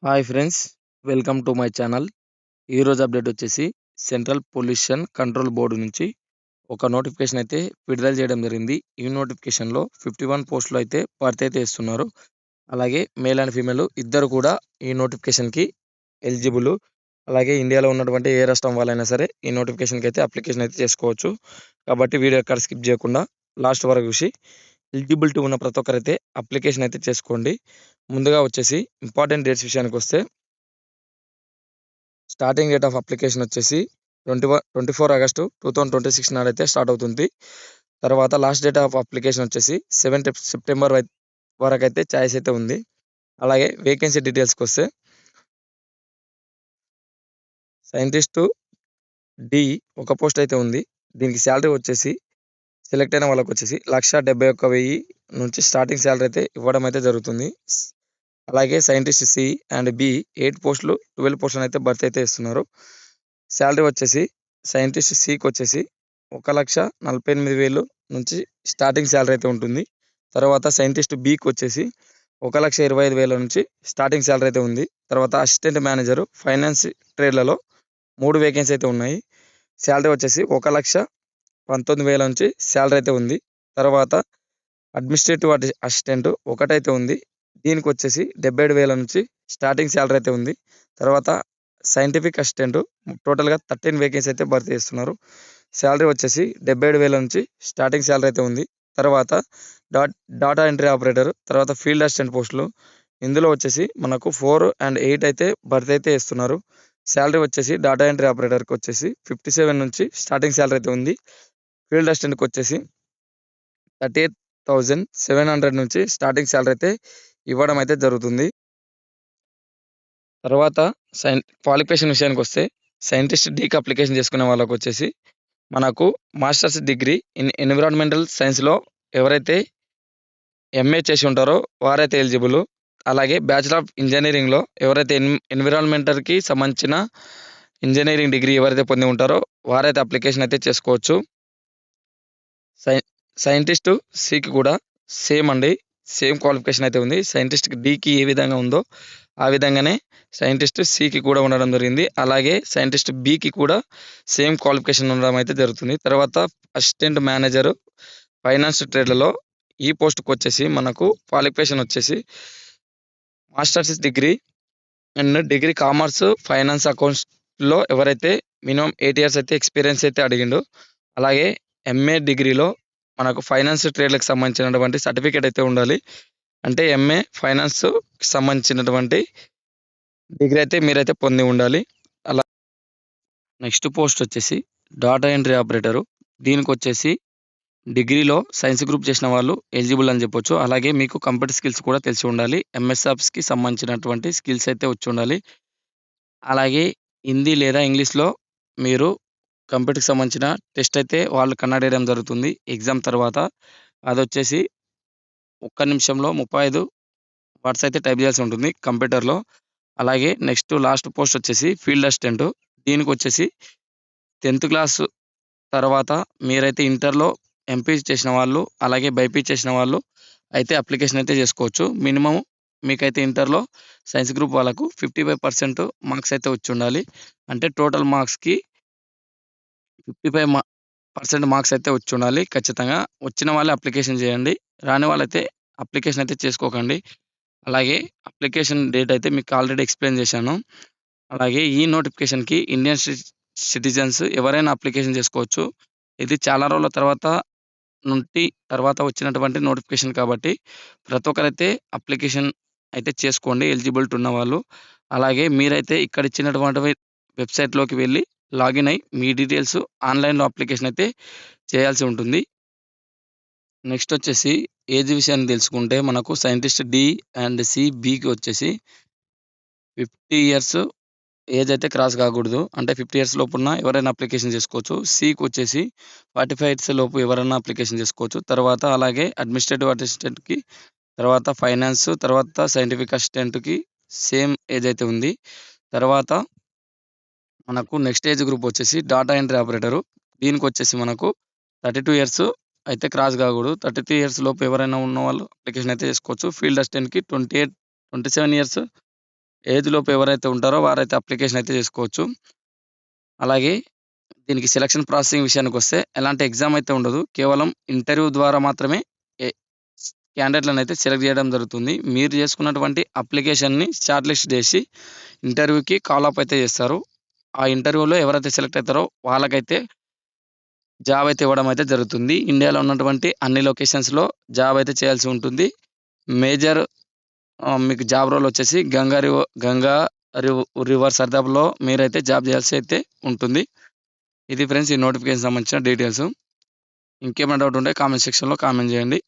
Hi friends, welcome to my channel. ఈరోజు update వచ్చేసి central pollution control board నుంచి ఒక నోటిఫికేషన్ అయితే విడుదల చేయడం జరిగింది. ఈ నోటిఫికేషన్లో 51 పోస్టులు అయితే భర్తీ అయితే ఇస్తున్నారు. అలాగే మేల్ అండ్ ఫీమేల్ ఇద్దరు కూడా ఈ నోటిఫికేషన్కి ఎలిజిబుల్. అలాగే ఇండియాలో ఉన్నటువంటి ఏ రాష్ట్రం వాళ్ళైనా సరే ఈ నోటిఫికేషన్కి అయితే అప్లికేషన్ అయితే చేసుకోవచ్చు. కాబట్టి వీడియో ఎక్కడ స్కిప్ చేయకుండా లాస్ట్ వరకు చూసి ఎలిజిబిలిటీ ఉన్న ప్రతి ఒక్కరైతే అప్లికేషన్ అయితే చేసుకోండి. ముందుగా వచ్చేసి ఇంపార్టెంట్ డేట్స్ విషయానికి వస్తే స్టార్టింగ్ డేట్ ఆఫ్ అప్లికేషన్ వచ్చేసి 24 ఆగస్టు 2026 నాడైతే స్టార్ట్ అవుతుంది. తర్వాత లాస్ట్ డేట్ ఆఫ్ అప్లికేషన్ వచ్చేసి 7 సెప్టెంబర్ వరకు అయితే ఛాయిస్ అయితే ఉంది. అలాగే వేకెన్సీ డీటెయిల్స్కి వస్తే సైంటిస్టు డి ఒక పోస్ట్ అయితే ఉంది. దీనికి శాలరీ వచ్చేసి సెలెక్ట్ అయిన వాళ్ళకి వచ్చేసి 1,71,000 నుంచి స్టార్టింగ్ శాలరీ అయితే ఇవ్వడం అయితే జరుగుతుంది. అలాగే సైంటిస్ట్ సి అండ్ బి 8 పోస్టులు 12 పోస్టులను అయితే భర్తీ అయితే ఇస్తున్నారు. శాలరీ వచ్చేసి సైంటిస్ట్ సికి వచ్చేసి 1,48,000 నుంచి స్టార్టింగ్ శాలరీ అయితే ఉంటుంది. తర్వాత సైంటిస్ట్ బికి వచ్చేసి 1,25,000 నుంచి స్టార్టింగ్ శాలరీ అయితే ఉంది. తర్వాత అసిస్టెంట్ మేనేజరు ఫైనాన్స్ ట్రేడ్లలో 3 వేకెన్సీ అయితే ఉన్నాయి. శాలరీ వచ్చేసి 1,19,000 నుంచి శాలరీ అయితే ఉంది. తర్వాత అడ్మినిస్ట్రేటివ్ అసిస్టెంట్ ఒకటైతే ఉంది. దీనికి వచ్చేసి 77,000 నుంచి స్టార్టింగ్ శాలరీ అయితే ఉంది. తర్వాత సైంటిఫిక్ అసిస్టెంట్ టోటల్గా 13 వేకెన్సీ అయితే భర్తీ చేస్తున్నారు. శాలరీ వచ్చేసి 77,000 నుంచి స్టార్టింగ్ శాలరీ అయితే ఉంది. తర్వాత డాటా ఎంట్రీ ఆపరేటర్, తర్వాత ఫీల్డ్ అసిస్టెంట్ పోస్టులు ఇందులో వచ్చేసి మనకు 4 అండ్ 8 అయితే భర్తీ అయితే ఇస్తున్నారు. శాలరీ వచ్చేసి డాటా ఎంట్రీ ఆపరేటర్కి వచ్చేసి 57 నుంచి స్టార్టింగ్ శాలరీ అయితే ఉంది. ఫీల్డ్ అసిస్టెంట్కి వచ్చేసి 38,700 నుంచి స్టార్టింగ్ శాలరీ అయితే ఇవ్వడం అయితే జరుగుతుంది. తర్వాత క్వాలిఫికేషన్ విషయానికి వస్తే సైంటిస్ట్ డీకి అప్లికేషన్ చేసుకునే వాళ్ళకి వచ్చేసి మనకు మాస్టర్స్ డిగ్రీ ఇన్ ఎన్విరాన్మెంటల్ సైన్స్లో ఎవరైతే ఎంఏ చేసి ఉంటారో వారైతే ఎలిజిబుల్. అలాగే బ్యాచిలర్ ఆఫ్ ఇంజనీరింగ్లో ఎవరైతే ఎన్విరాన్మెంటల్కి సంబంధించిన ఇంజనీరింగ్ డిగ్రీ ఎవరైతే పొంది ఉంటారో వారైతే అప్లికేషన్ అయితే చేసుకోవచ్చు. సైంటిస్ట్ సికి కూడా సేమ్ అండి, సేమ్ క్వాలిఫికేషన్ అయితే ఉంది. సైంటిస్ట్ డికి ఏ విధంగా ఉందో ఆ విధంగానే సైంటిస్ట్ సికి కూడా ఉండడం జరిగింది. అలాగే సైంటిస్ట్ బికి కూడా సేమ్ క్వాలిఫికేషన్ ఉండడం అయితే జరుగుతుంది. తర్వాత అసిస్టెంట్ మేనేజరు ఫైనాన్స్ ట్రేడ్లలో ఈ పోస్ట్కి వచ్చేసి మనకు క్వాలిఫికేషన్ వచ్చేసి masters degree and degree commerce finance అకౌంట్స్లో ఎవరైతే మినిమం 8 ఇయర్స్ అయితే ఎక్స్పీరియన్స్ అయితే అడిగిండు. అలాగే ఎంఏ డిగ్రీలో మనకు ఫైనాన్స్ ట్రేడ్లకు సంబంధించినటువంటి సర్టిఫికేట్ అయితే ఉండాలి. అంటే ఎంఏ ఫైనాన్స్ సంబంధించినటువంటి డిగ్రీ అయితే మీరైతే పొంది ఉండాలి. అలా నెక్స్ట్ పోస్ట్ వచ్చేసి డాటా ఎంట్రీ ఆపరేటరు. దీనికి వచ్చేసి డిగ్రీలో సైన్స్ గ్రూప్ చేసిన వాళ్ళు ఎలిజిబుల్ అని చెప్పొచ్చు. అలాగే మీకు కంప్యూటర్ స్కిల్స్ కూడా తెలిసి ఉండాలి. ఎంఎస్ ఆఫీస్కి సంబంధించినటువంటి స్కిల్స్ అయితే వచ్చి ఉండాలి. అలాగే హిందీ లేదా ఇంగ్లీష్లో మీరు కంప్యూటర్కి సంబంధించిన టెస్ట్ అయితే వాళ్ళు కండక్ట్ చేయడం జరుగుతుంది. ఎగ్జామ్ తర్వాత అదొచ్చేసి 1 నిమిషంలో 35 వర్డ్స్ అయితే టైప్ చేయాల్సి ఉంటుంది కంప్యూటర్లో. అలాగే నెక్స్ట్ లాస్ట్ పోస్ట్ వచ్చేసి ఫీల్డ్ అసిస్టెంట్. దీనికి వచ్చేసి 10th క్లాస్ తర్వాత మీరైతే ఇంటర్లో ఎంపీసీ చేసిన వాళ్ళు, అలాగే బైపీసీ చేసిన వాళ్ళు అయితే అప్లికేషన్ అయితే చేసుకోవచ్చు. మినిమం మీకైతే ఇంటర్లో సైన్స్ గ్రూప్ వాళ్ళకు 55% మార్క్స్ అయితే వచ్చి ఉండాలి. అంటే టోటల్ మార్క్స్‌కి 55% మార్క్స్ అయితే వచ్చి ఉండాలి ఖచ్చితంగా. వచ్చిన వాళ్ళే అప్లికేషన్ చేయండి. రాని వాళ్ళైతే అప్లికేషన్ అయితే చేసుకోకండి. అలాగే అప్లికేషన్ డేట్ అయితే మీకు ఆల్రెడీ ఎక్స్‌ప్లెయిన్ చేశాను. అలాగే ఈ నోటిఫికేషన్‌కి ఇండియన్ సిటిజన్స్ ఎవరైనా అప్లికేషన్ చేసుకోవచ్చు. ఇది చాలా రోజుల తర్వాత వచ్చినటువంటి నోటిఫికేషన్ కాబట్టి ప్రతి ఒక్కరైతే అప్లికేషన్ అయితే చేసుకోండి ఎలిజిబిలిటీ ఉన్నవాళ్ళు. అలాగే మీరైతే ఇక్కడ ఇచ్చినటువంటి వెబ్‌సైట్‌లోకి వెళ్లి లాగిన్ అయ్యి మీ డీటెయిల్స్ ఆన్‌లైన్‌లో అప్లికేషన్ అయితే చేయాల్సి ఉంటుంది. నెక్స్ట్ వచ్చేసి ఏజ్ విషయాన్ని తెలుసుకుంటే మనకు సైంటిస్ట్ డి అండ్ సి, బికి వచ్చేసి 50 ఇయర్స్ ఏజ్ అయితే క్రాస్ కాకూడదు. అంటే 50 ఇయర్స్ లోపున్న ఎవరైనా అప్లికేషన్ చేసుకోవచ్చు. సికి వచ్చేసి 45 ఇయర్స్ లోపు ఎవరైనా అప్లికేషన్ చేసుకోవచ్చు. తర్వాత అలాగే అడ్మినిస్ట్రేటివ్ అసిస్టెంట్‌కి, తర్వాత ఫైనాన్స్, తర్వాత సైంటిఫిక్ అసిస్టెంట్‌కి సేమ్ ఏజ్ అయితే ఉంది. తర్వాత మనకు నెక్స్ట్ ఏజ్ గ్రూప్ వచ్చేసి డాటా ఎంట్రీ ఆపరేటరు. దీనికి వచ్చేసి మనకు 32 ఇయర్స్ అయితే క్రాస్ కాకూడదు. 33 ఇయర్స్ లోపు ఎవరైనా ఉన్నవాళ్ళు అప్లికేషన్ అయితే చేసుకోవచ్చు. ఫీల్డ్ అసిస్టెంట్‌కి 27 ఇయర్స్ ఏజ్ లోపు ఎవరైతే ఉంటారో వారైతే అప్లికేషన్ అయితే చేసుకోవచ్చు. అలాగే దీనికి సెలక్షన్ ప్రాసెసింగ్ విషయానికొస్తే ఎలాంటి ఎగ్జామ్ అయితే ఉండదు. కేవలం ఇంటర్వ్యూ ద్వారా మాత్రమే ఎ క్యాండిడేట్‌లనైతే సెలెక్ట్ చేయడం జరుగుతుంది. మీరు చేసుకున్నటువంటి అప్లికేషన్‌ని షార్ట్ లిస్ట్ చేసి ఇంటర్వ్యూకి కాల్ అప్ అయితే చేస్తారు. ఆ ఇంటర్వ్యూలో ఎవరైతే సెలెక్ట్ అయితారో వాళ్ళకైతే జాబ్ అయితే ఇవ్వడం అయితే జరుగుతుంది. ఇండియాలో ఉన్నటువంటి అన్ని లొకేషన్స్‌లో జాబ్ అయితే చేయాల్సి ఉంటుంది. మేజర్ మీకు జాబ్ రోల్ వచ్చేసి గంగా రివర్ సరిహద్దులో మీరైతే జాబ్ చేయాల్సి అయితే ఉంటుంది. ఇది ఫ్రెండ్స్ ఈ నోటిఫికేషన్ సంబంధించిన డీటెయిల్స్. ఇంకేమైనా డౌట్ ఉంటే కామెంట్ సెక్షన్‌లో కామెంట్ చేయండి.